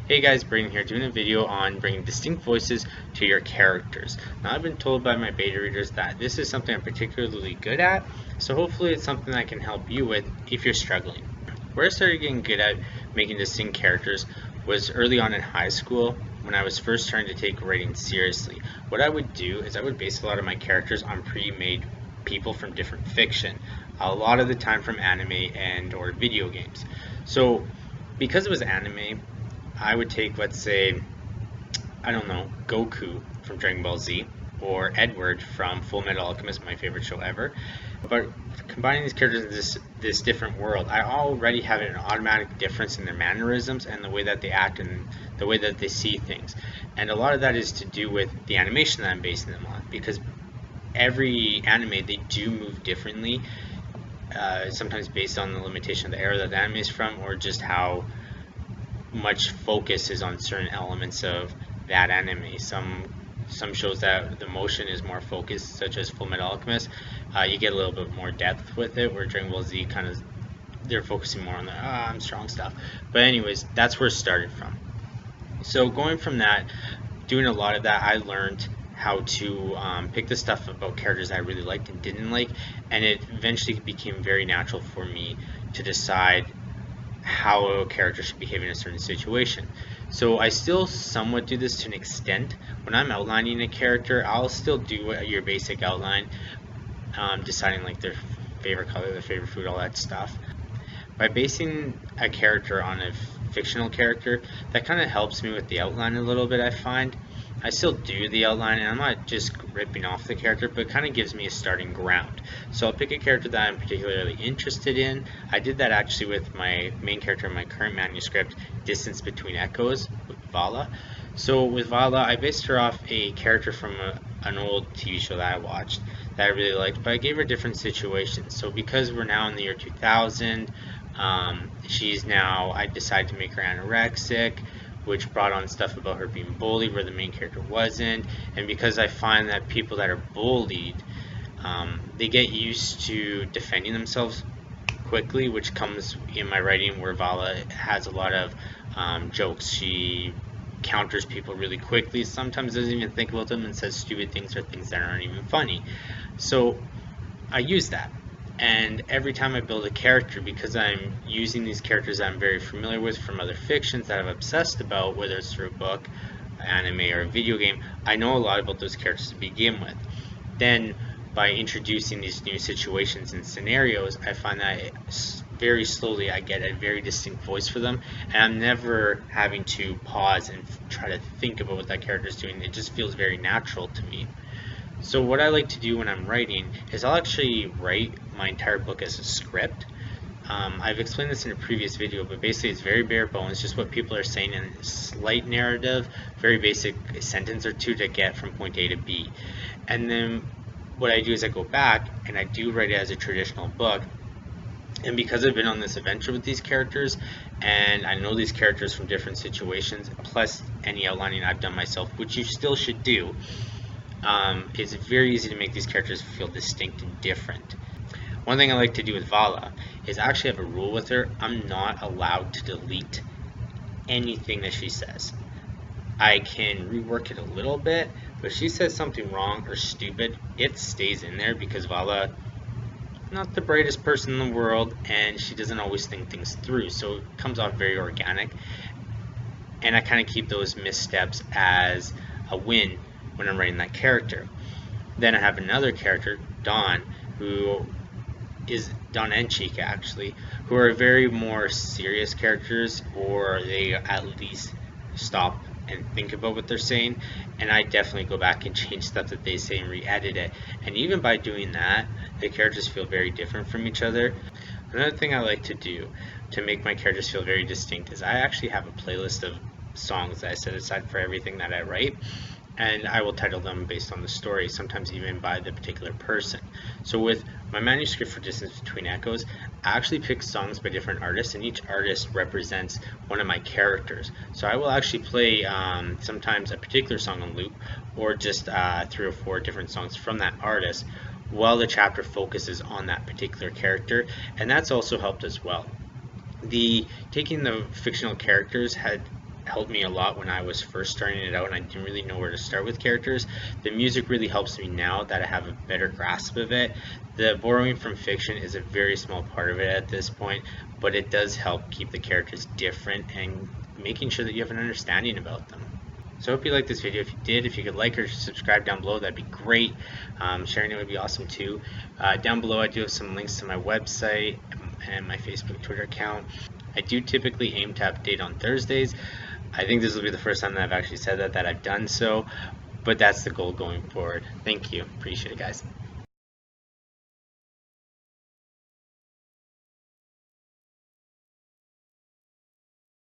Hey guys, Brayden here doing a video on bringing distinct voices to your characters. Now I've been told by my beta readers that this is something I'm particularly good at, so hopefully it's something I can help you with if you're struggling. Where I started getting good at making distinct characters was early on in high school when I was first trying to take writing seriously. What I would do is I would base a lot of my characters on pre-made people from different fiction, a lot of the time from anime and or video games. So because it was anime, I would take, let's say, I don't know, Goku from Dragon Ball Z or Edward from Full Metal Alchemist, my favorite show ever. But combining these characters in this different world, I already have an automatic difference in their mannerisms and the way that they act and the way that they see things. And a lot of that is to do with the animation that I'm basing them on, because every anime they do move differently, sometimes based on the limitation of the era that the anime is from, or just how much focus is on certain elements of that anime. Some shows that the motion is more focused, such as Full Metal Alchemist, you get a little bit more depth with it, where Dragon Ball Z kind of, they're focusing more on the I'm strong stuff. But anyways, that's where it started from. So going from that, doing a lot of that, I learned how to pick the stuff about characters I really liked and didn't like, and it eventually became very natural for me to decide how a character should behave in a certain situation. So I still somewhat do this to an extent. When I'm outlining a character, I'll still do your basic outline, deciding like their favorite color, their favorite food, all that stuff. By basing a character on a fictional character, that kind of helps me with the outline a little bit, I find. I still do the outline, and I'm not just ripping off the character, but it kind of gives me a starting ground. So I'll pick a character that I'm particularly interested in. I did that actually with my main character in my current manuscript, Distance Between Echoes, with Vala. So with Vala, I based her off a character from an old TV show that I watched that I really liked, but I gave her different situations. So because we're now in the year 2000, I decided to make her anorexic, which brought on stuff about her being bullied where the main character wasn't. And because I find that people that are bullied, they get used to defending themselves quickly, which comes in my writing where Vala has a lot of jokes. She counters people really quickly, sometimes doesn't even think about them and says stupid things or things that aren't even funny. So I use that. And every time I build a character, because I'm using these characters I'm very familiar with from other fictions that I've obsessed about, whether it's through a book, anime, or a video game, I know a lot about those characters to begin with. Then, by introducing these new situations and scenarios, I find that very slowly I get a very distinct voice for them, and I'm never having to pause and try to think about what that character is doing. It just feels very natural to me. So what I like to do when I'm writing is I'll actually write my entire book as a script. I've explained this in a previous video, but basically it's very bare bones, just what people are saying in a slight narrative, very basic sentence or two to get from point A to B. And then what I do is I go back and I do write it as a traditional book. And because I've been on this adventure with these characters, and I know these characters from different situations, plus any outlining I've done myself, which you still should do, it's very easy to make these characters feel distinct and different. One thing I like to do with Vala is I actually have a rule with her. I'm not allowed to delete anything that she says. I can rework it a little bit, but if she says something wrong or stupid, it stays in there because Vala, not the brightest person in the world, and she doesn't always think things through, so it comes off very organic. And I kind of keep those missteps as a win when I'm writing that character. Then I have another character, Dawn, who is Dawn and Chica actually, who are very more serious characters, or they at least stop and think about what they're saying, and I definitely go back and change stuff that they say and re-edit it. And even by doing that, the characters feel very different from each other. Another thing I like to do to make my characters feel very distinct is I actually have a playlist of songs that I set aside for everything that I write, and I will title them based on the story, sometimes even by the particular person. So with my manuscript for Distance Between Echoes, I actually pick songs by different artists, and each artist represents one of my characters. So I will actually play sometimes a particular song on loop, or just 3 or 4 different songs from that artist, while the chapter focuses on that particular character, and that's also helped as well. Taking the fictional characters had helped me a lot when I was first starting it out and I didn't really know where to start with characters. The music really helps me now that I have a better grasp of it. The borrowing from fiction is a very small part of it at this point, but it does help keep the characters different and making sure that you have an understanding about them. So I hope you liked this video. If you did, if you could like or subscribe down below, that'd be great. Sharing it would be awesome too. Down below I do have some links to my website and my Facebook, Twitter account. I do typically aim to update on Thursdays. I think this will be the first time that I've actually said that I've done so, but that's the goal going forward. Thank you. Appreciate it, guys.